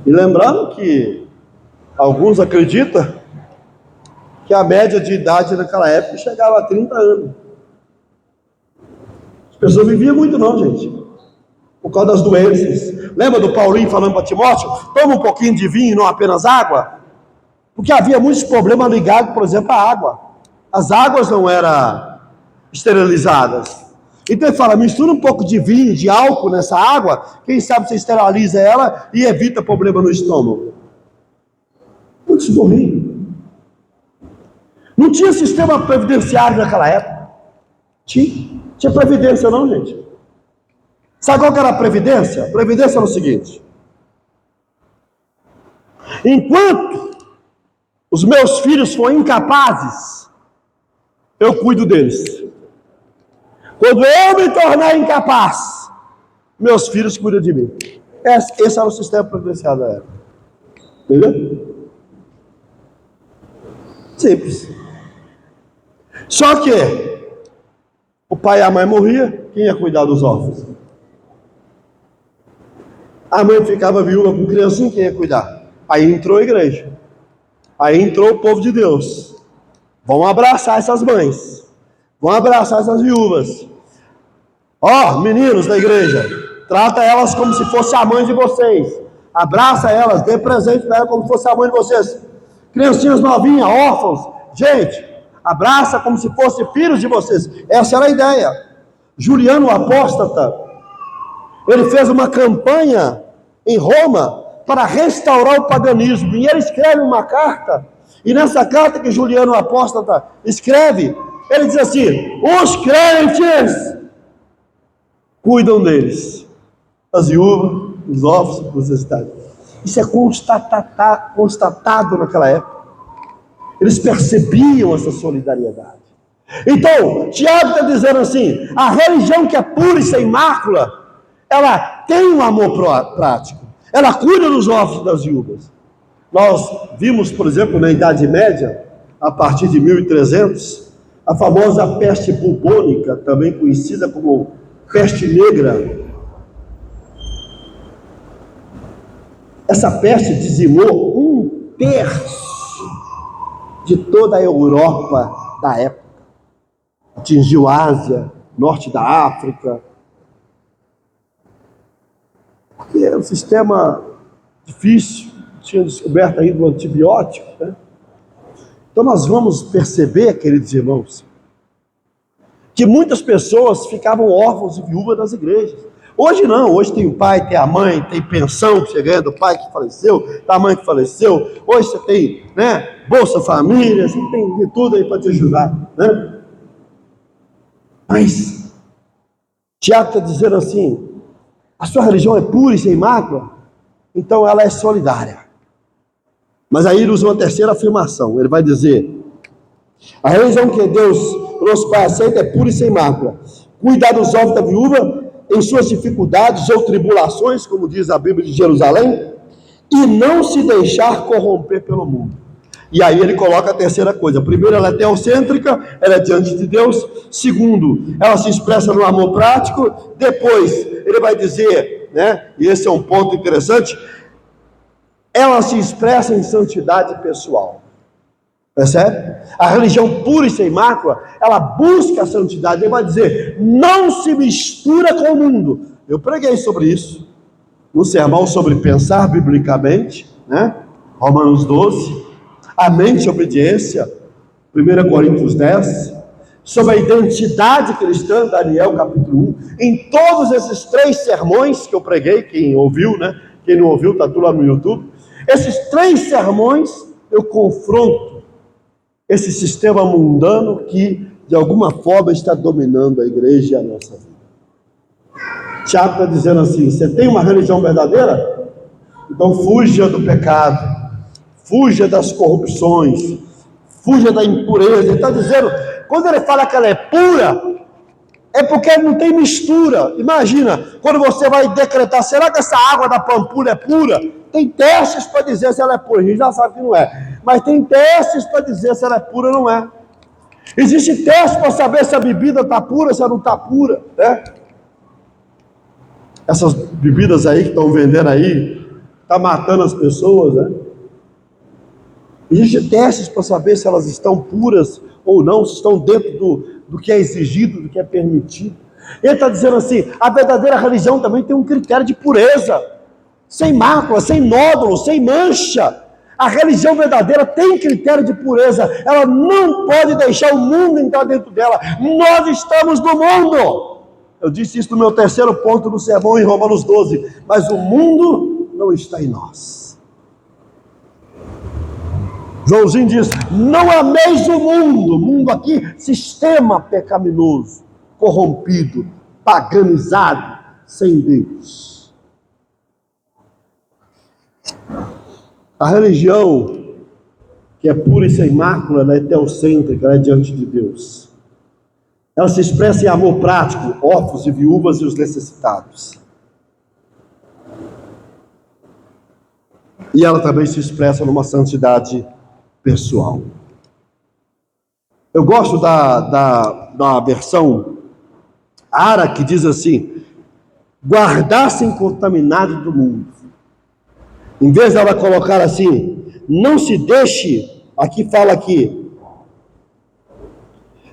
S1: E lembrando que alguns acreditam que a média de idade naquela época chegava a 30 anos. As pessoas viviam muito não, gente. Por causa das doenças. Lembra do Paulinho falando para Timóteo? Toma um pouquinho de vinho e não apenas água? Porque havia muitos problemas ligados, por exemplo, à água. As águas não eram esterilizadas. Então ele fala, mistura um pouco de vinho, de álcool nessa água, quem sabe você esteriliza ela e evita problema no estômago. Muitos morriam. Não tinha sistema previdenciário naquela época. Tinha previdência não, gente. Sabe qual que era a previdência? A previdência era o seguinte. Enquanto Os meus filhos foram incapazes, eu cuido deles. Quando eu me tornar incapaz, meus filhos cuidam de mim. Esse era o sistema previdenciário da época. Entendeu? Simples. Só que o pai e a mãe morriam, quem ia cuidar dos órfãos? A mãe ficava viúva com criancinha, quem ia cuidar? Aí entrou a igreja. Aí entrou o povo de Deus. Vão abraçar essas mães. Vão abraçar essas viúvas. Ó, meninos da igreja, trata elas como se fosse a mãe de vocês. Abraça elas, dê presente para elas como se fosse a mãe de vocês. Criancinhas novinhas, órfãos. Gente, abraça como se fossem filhos de vocês. Essa era a ideia. Juliano o apóstata, ele fez uma campanha em Roma para restaurar o paganismo. E ele escreve uma carta. E nessa carta que Juliano o apóstata escreve, ele diz assim: os crentes cuidam deles, as viúvas, os órfãos, os necessitados. Isso é constatado naquela época. Eles percebiam essa solidariedade. Então, Tiago está dizendo assim: a religião que é pura e sem mácula, ela tem um amor prático. Ela cuida dos órfãos e das viúvas. Nós vimos, por exemplo, na Idade Média, a partir de 1300, a famosa peste bubônica, também conhecida como peste negra. Essa peste dizimou 1/3 de toda a Europa da época. Atingiu a Ásia, norte da África. Porque é um sistema difícil, tinha descoberto ainda o antibiótico, né? Então nós vamos perceber, queridos irmãos, que muitas pessoas ficavam órfãos e viúvas das igrejas. Hoje não, hoje tem o pai, tem a mãe, tem pensão que você ganha do pai que faleceu, da mãe que faleceu. Hoje você tem, né, Bolsa Família, você tem de tudo aí para te ajudar, né? Mas Tiago está dizendo assim: a sua religião é pura e sem mácula, então ela é solidária. Mas aí ele usa uma terceira afirmação, ele vai dizer: a religião que Deus, o nosso Pai, aceita é pura e sem mácula. Cuidar dos órfãos da viúva em suas dificuldades ou tribulações, como diz a Bíblia de Jerusalém, e não se deixar corromper pelo mundo. E aí ele coloca a terceira coisa: primeiro, ela é teocêntrica, ela é diante de Deus. Segundo, ela se expressa no amor prático. Depois, ele vai dizer, né, e esse é um ponto interessante, ela se expressa em santidade pessoal. Percebe? A religião pura e sem mácula, ela busca a santidade. Ele vai dizer: não se mistura com o mundo. Eu preguei sobre isso no sermão sobre pensar biblicamente, né? Romanos 12, a mente e obediência, 1 Coríntios 10, sobre a identidade cristã, Daniel capítulo 1. Em todos esses 3 sermões que eu preguei, quem ouviu, né? Quem não ouviu, está tudo lá no YouTube. Esses 3 sermões eu confronto esse sistema mundano que, de alguma forma, está dominando a igreja e a nossa vida. Tiago está dizendo assim: você tem uma religião verdadeira? Então fuja do pecado, fuja das corrupções, fuja da impureza. Ele está dizendo, quando ele fala que ela é pura, é porque não tem mistura. Imagina, quando você vai decretar: será que essa água da Pampulha é pura? Tem testes para dizer se ela é pura. A gente já sabe que não é, mas tem testes para dizer se ela é pura ou não é. Existe teste para saber se a bebida está pura, se ela não está pura, né? Essas bebidas aí que estão vendendo aí, está matando as pessoas, né? Existem testes para saber se elas estão puras ou não, se estão dentro do que é exigido, do que é permitido. Ele está dizendo assim: a verdadeira religião também tem um critério de pureza, sem mácula, sem nódulo, sem mancha. A religião verdadeira tem critério de pureza, ela não pode deixar o mundo entrar dentro dela. Nós estamos no mundo. Eu disse isso no meu terceiro ponto do sermão em Romanos 12, mas o mundo não está em nós. Joãozinho diz: não ameis o mundo aqui, sistema pecaminoso, corrompido, paganizado, sem Deus. A religião que é pura e sem mácula, ela é teocêntrica, ela é diante de Deus. Ela se expressa em amor prático, órfãos e viúvas e os necessitados. E ela também se expressa numa santidade pessoal. Eu gosto da versão Ara, que diz assim: guardar-se incontaminado do mundo. Em vez dela colocar assim, não se deixe, aqui fala aqui,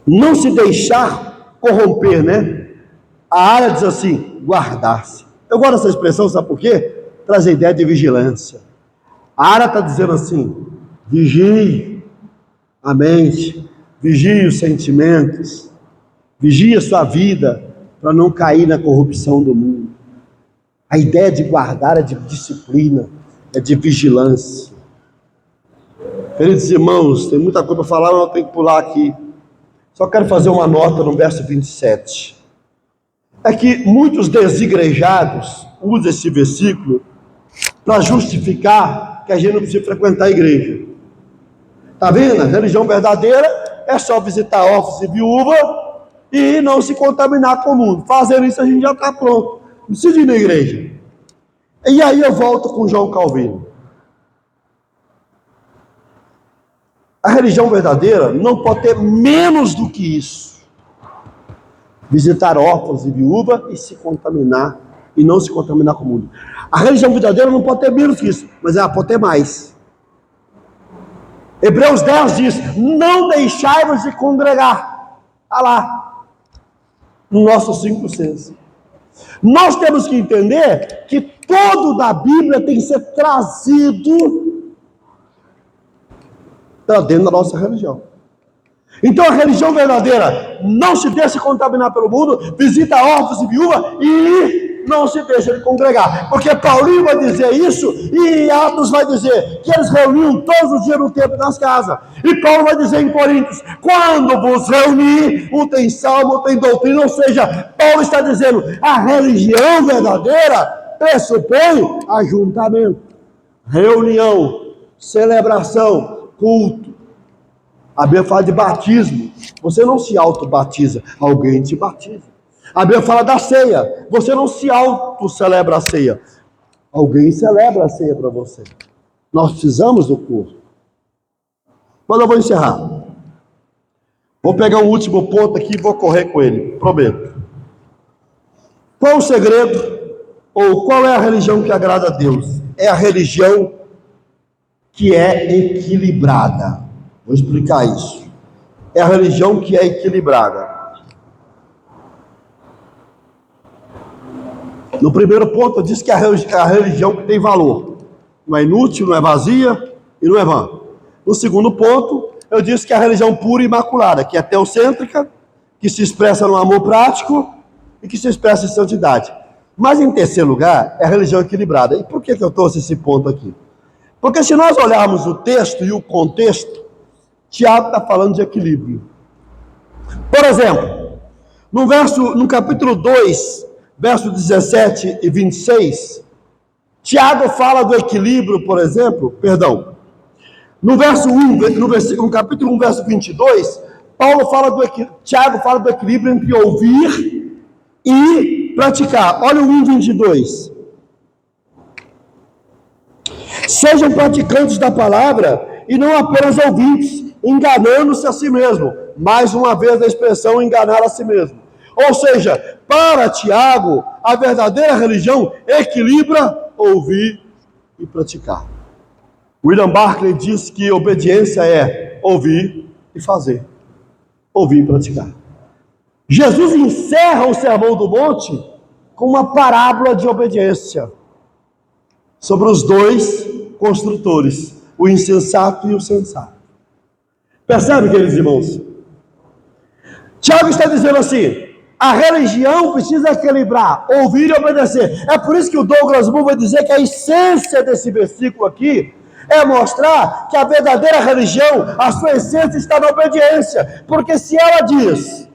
S1: não se deixar corromper, né? A Ara diz assim, guardar-se. Eu gosto dessa expressão, sabe por quê? Traz a ideia de vigilância. A Ara está dizendo assim, vigie a mente, vigie os sentimentos, vigie a sua vida, para não cair na corrupção do mundo. A ideia de guardar é de disciplina, é de vigilância. Queridos irmãos, tem muita coisa para falar, mas eu tenho que pular aqui. Só quero fazer uma nota no verso 27. É que muitos desigrejados usam esse versículo para justificar que a gente não precisa frequentar a igreja. Está vendo? A religião verdadeira é só visitar órfãos e viúvas e não se contaminar com o mundo. Fazendo isso a gente já está pronto. Não precisa ir na igreja. E aí eu volto com João Calvino. A religião verdadeira não pode ter menos do que isso. Visitar órfãos e viúvas e se contaminar, e não se contaminar com o mundo. A religião verdadeira não pode ter menos que isso, mas ela pode ter mais. Hebreus 10 diz, não deixai-vos de congregar. Está lá, no nosso 5:6. Nós temos que entender que todo da Bíblia tem que ser trazido para dentro da nossa religião. Então a religião verdadeira não se deixa contaminar pelo mundo, visita órfãos e viúvas e não se deixa de congregar. Porque Paulinho vai dizer isso e Atos vai dizer que eles reuniam todos os dias no templo nas casas. E Paulo vai dizer em Coríntios, quando vos reunir, um tem salmo, um tem doutrina, ou seja, Paulo está dizendo, a religião verdadeira pressupõe ajuntamento, reunião, celebração, culto. A Bíblia fala de batismo. Você não se auto-batiza, alguém te batiza. A Bíblia fala da ceia. Você não se auto-celebra a ceia. Alguém celebra a ceia para você. Nós precisamos do corpo. Mas eu vou encerrar. Vou pegar um último ponto aqui e vou correr com ele. Prometo. Qual o segredo? Ou qual é a religião que agrada a Deus? É a religião que é equilibrada. Vou explicar isso. É a religião que é equilibrada. No primeiro ponto, eu disse que é a religião que tem valor. Não é inútil, não é vazia e não é vã. No segundo ponto, eu disse que é a religião pura e imaculada, que é teocêntrica, que se expressa no amor prático e que se expressa em santidade. Mas, em terceiro lugar, é a religião equilibrada. E por que eu trouxe esse ponto aqui? Porque se nós olharmos o texto e o contexto, Tiago está falando de equilíbrio. Por exemplo, no capítulo 2, versos 17 e 26, Tiago fala do equilíbrio, por exemplo, no capítulo 1, verso 22, Tiago fala do equilíbrio entre ouvir e praticar. Olha o 1:22. Sejam praticantes da palavra e não apenas ouvintes, enganando-se a si mesmo. Mais uma vez a expressão enganar a si mesmo. Ou seja, para Tiago, a verdadeira religião equilibra ouvir e praticar. William Barclay diz que obediência é ouvir e fazer. Ouvir e praticar. Jesus encerra o Sermão do Monte com uma parábola de obediência sobre os dois construtores, o insensato e o sensato. Percebe, queridos irmãos? Tiago está dizendo assim, a religião precisa equilibrar, ouvir e obedecer. É por isso que o Douglas Moore vai dizer que a essência desse versículo aqui é mostrar que a verdadeira religião, a sua essência está na obediência. Porque se ela diz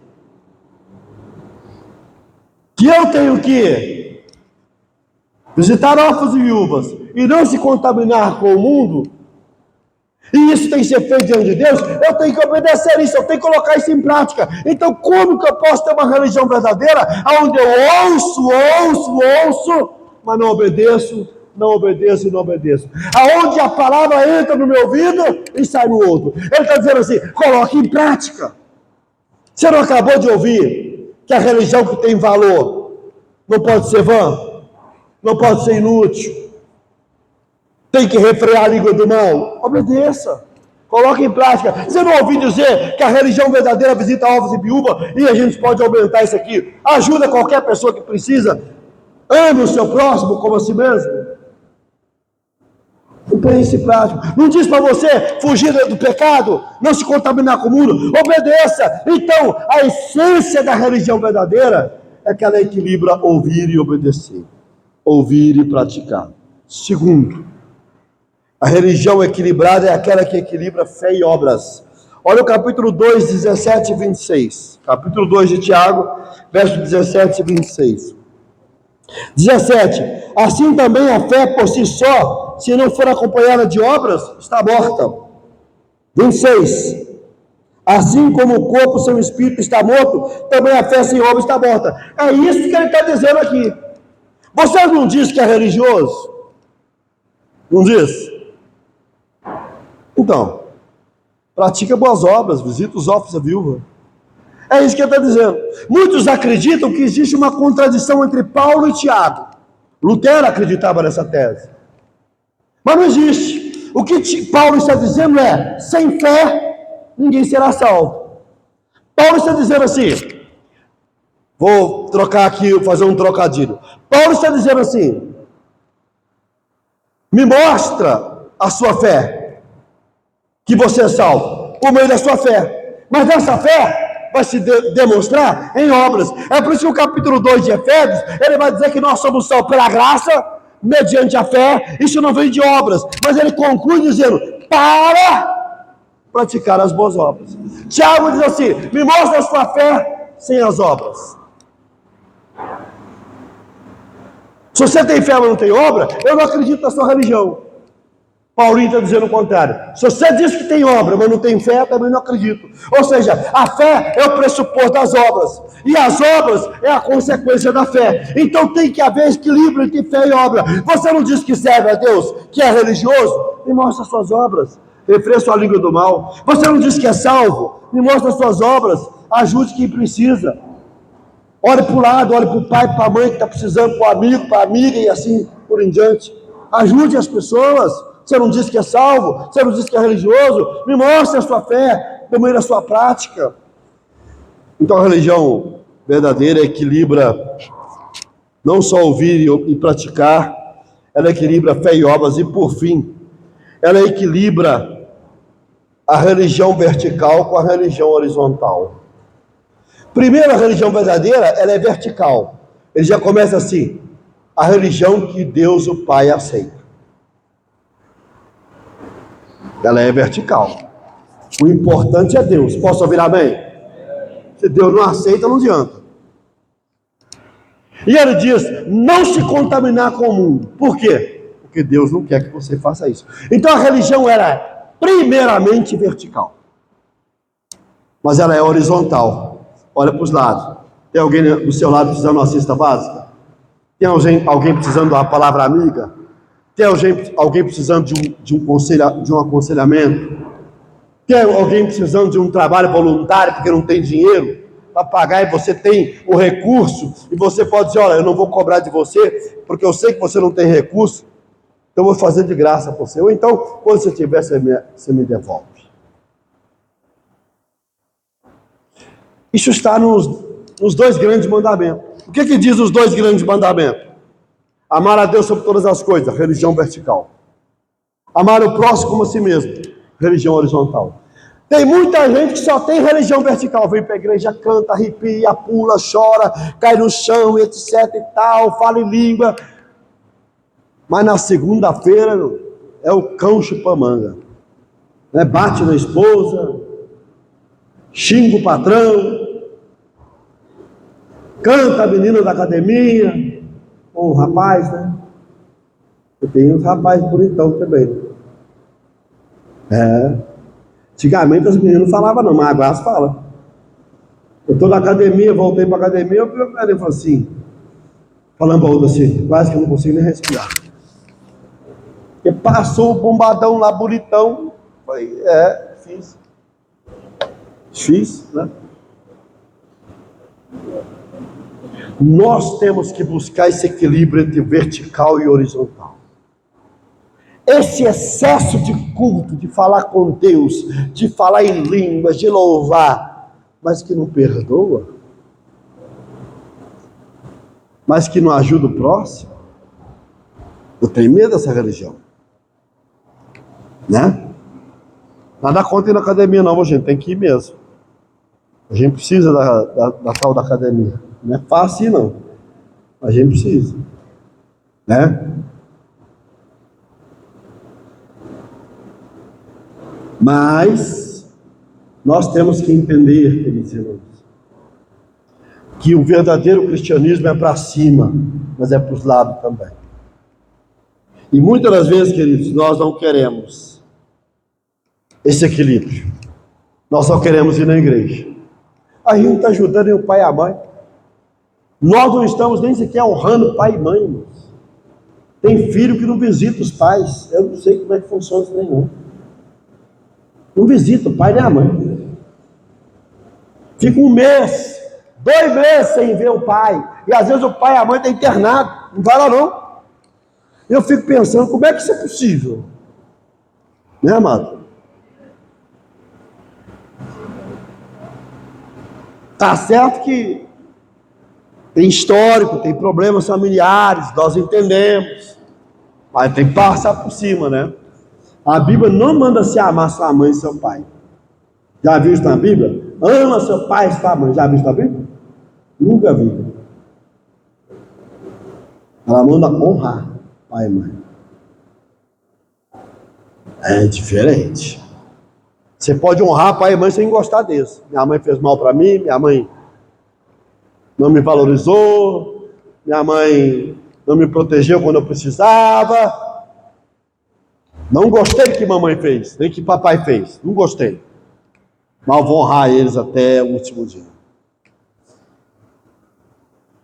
S1: que eu tenho que visitar órfãos e viúvas e não se contaminar com o mundo, e isso tem que ser feito diante de Deus, eu tenho que obedecer isso, eu tenho que colocar isso em prática. Então, como que eu posso ter uma religião verdadeira, onde eu ouço, mas não obedeço, não obedeço e não obedeço? Aonde a palavra entra no meu ouvido e sai no outro. Ele está dizendo assim, coloque em prática. Você não acabou de ouvir que a religião que tem valor não pode ser vã, não pode ser inútil, tem que refrear a língua do mal? Obedeça, coloque em prática. Você não ouviu dizer que a religião verdadeira visita órfãos e viúva, e a gente pode aumentar isso aqui, ajuda qualquer pessoa que precisa, ame o seu próximo como a si mesmo? Põe isso em prática. Não diz para você fugir do pecado, não se contaminar com o mundo, obedeça. Então, a essência da religião verdadeira é que ela equilibra ouvir e obedecer, ouvir e praticar. Segundo, a religião equilibrada é aquela que equilibra fé e obras. Olha o capítulo 2, 17 e 26. Capítulo 2 de Tiago, verso 17 e 26. 17. Assim também a fé por si só, se não for acompanhada de obras, está morta. 26. Assim como o corpo sem o espírito está morto, também a fé sem obras está morta. É isso que ele está dizendo aqui. Você não diz que é religioso? Não diz? Então, pratica boas obras, visita os órfãos e a viúva. É isso que ele está dizendo. Muitos acreditam que existe uma contradição entre Paulo e Tiago. Lutero acreditava nessa tese. Mas não existe. O que Paulo está dizendo é, sem fé, ninguém será salvo. Paulo está dizendo assim, vou trocar aqui, fazer um trocadilho. Paulo está dizendo assim, me mostra a sua fé, que você é salvo, por meio da sua fé. Mas dessa fé vai se demonstrar em obras. É por isso que o capítulo 2 de Efésios, ele vai dizer que nós somos salvos pela graça, mediante a fé. Isso não vem de obras, mas ele conclui dizendo, para praticar as boas obras. Tiago diz assim, me mostra a sua fé sem as obras. Se você tem fé, mas não tem obra, eu não acredito na sua religião. Paulinho está dizendo o contrário. Se você diz que tem obra, mas não tem fé, eu também não acredito. Ou seja, a fé é o pressuposto das obras. E as obras é a consequência da fé. Então tem que haver equilíbrio entre fé e obra. Você não diz que serve a Deus, que é religioso? Me mostra as suas obras. Refreia sua língua do mal. Você não diz que é salvo? Me mostra as suas obras. Ajude quem precisa. Olhe para o lado, olhe para o pai, para a mãe que está precisando, para o amigo, para a amiga e assim por em diante. Ajude as pessoas. Você não diz que é salvo? Você não diz que é religioso? Me mostre a sua fé, por meio da sua prática. Então a religião verdadeira equilibra não só ouvir e praticar, ela equilibra fé e obras. E por fim, ela equilibra a religião vertical com a religião horizontal. Primeiro, a religião verdadeira, ela é vertical. Ele já começa assim, a religião que Deus o Pai aceita. Ela é vertical. O importante é Deus. Posso ouvir amém? Se Deus não aceita, não adianta. E ele diz, não se contaminar com o mundo. Por quê? Porque Deus não quer que você faça isso. Então a religião era primeiramente vertical. Mas ela é horizontal. Olha para os lados. Tem alguém do seu lado precisando de uma cesta básica? Tem alguém precisando de uma palavra amiga? Tem alguém precisando de um aconselhamento? Tem alguém precisando de um trabalho voluntário porque não tem dinheiro para pagar e você tem o recurso e você pode dizer, olha, eu não vou cobrar de você porque eu sei que você não tem recurso, então eu vou fazer de graça para você. Ou então, quando você tiver, você me devolve. Isso está nos dois grandes mandamentos. O que diz os dois grandes mandamentos? Amar a Deus sobre todas as coisas, religião vertical. Amar o próximo como a si mesmo, religião horizontal. Tem muita gente que só tem religião vertical, vem para a igreja, canta, arrepia, pula, chora, cai no chão, etc e tal, fala em língua. Mas na segunda-feira é o cão chupa-manga. Né? Bate na esposa, xinga o patrão, canta a menina da academia, ou o rapaz, né? E tem uns rapazes bonitão também. Antigamente as meninas não falavam não, mas agora elas falam. Eu estou na academia, voltei para a academia, eu falei assim, falando para outra assim, quase que eu não consigo nem respirar. Porque passou o bombadão lá, bonitão. Falei, fiz. Fiz, né? Nós temos que buscar esse equilíbrio entre vertical e horizontal. Esse excesso de culto, de falar com Deus, de falar em línguas, de louvar, mas que não perdoa, mas que não ajuda o próximo. Eu tenho medo dessa religião, né? Nada contra ir na academia não, gente, tem que ir mesmo. A gente precisa da tal da academia. Não é fácil não, a gente precisa, né? Mas nós temos que entender, queridos irmãos, que o verdadeiro cristianismo é para cima, mas é para os lados também. E muitas das vezes, queridos, nós não queremos esse equilíbrio. Nós só queremos ir na igreja. A gente está ajudando o pai e a mãe. Nós não estamos nem sequer honrando pai e mãe, irmãos. Tem filho que não visita os pais. Eu não sei como é que funciona isso nenhum. Não visita o pai nem a mãe. Fica 1 mês, 2 meses sem ver o pai. E às vezes o pai e a mãe estão internados. Não vai lá não. Eu fico pensando, como é que isso é possível? Né, amado? Tá certo que tem histórico, tem problemas familiares, nós entendemos. Mas tem que passar por cima, né? A Bíblia não manda se amar sua mãe e seu pai. Já viu isso na Bíblia? Ama seu pai e sua mãe. Já viu isso na Bíblia? Nunca vi. Ela manda honrar pai e mãe. É diferente. Você pode honrar pai e mãe sem gostar deles. Minha mãe fez mal para mim, minha mãe não me valorizou, minha mãe não me protegeu quando eu precisava. Não gostei do que mamãe fez, nem que papai fez. Não gostei. Mas vou honrar eles até o último dia.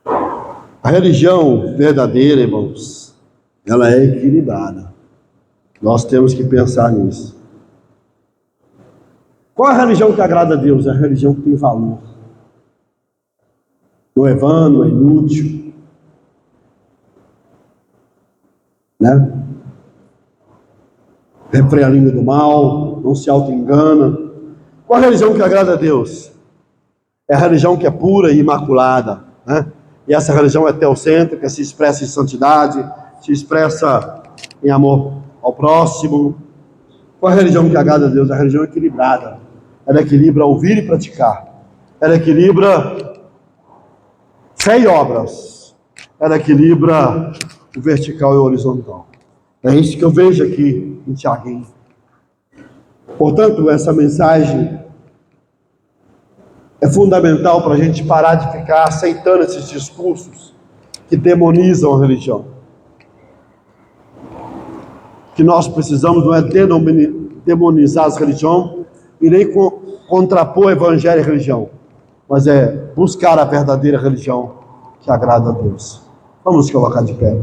S1: A religião verdadeira, irmãos, ela é equilibrada. Nós temos que pensar nisso. Qual a religião que agrada a Deus? É a religião que tem valor. Não é vã, não é inútil. Né? Refreia a língua do mal, não se auto-engana. Qual a religião que agrada a Deus? É a religião que é pura e imaculada, né? E essa religião é teocêntrica, se expressa em santidade, se expressa em amor ao próximo. Qual a religião que agrada a Deus? É a religião equilibrada. Ela equilibra ouvir e praticar. Ela equilibra fé e obras. Ela equilibra o vertical e o horizontal. É isso que eu vejo aqui em Tiaguinho. Portanto, essa mensagem é fundamental para a gente parar de ficar aceitando esses discursos que demonizam a religião. O que nós precisamos não é demonizar as religiões e nem contrapor o evangelho e a religião, mas é buscar a verdadeira religião que agrada a Deus. Vamos colocar de pé.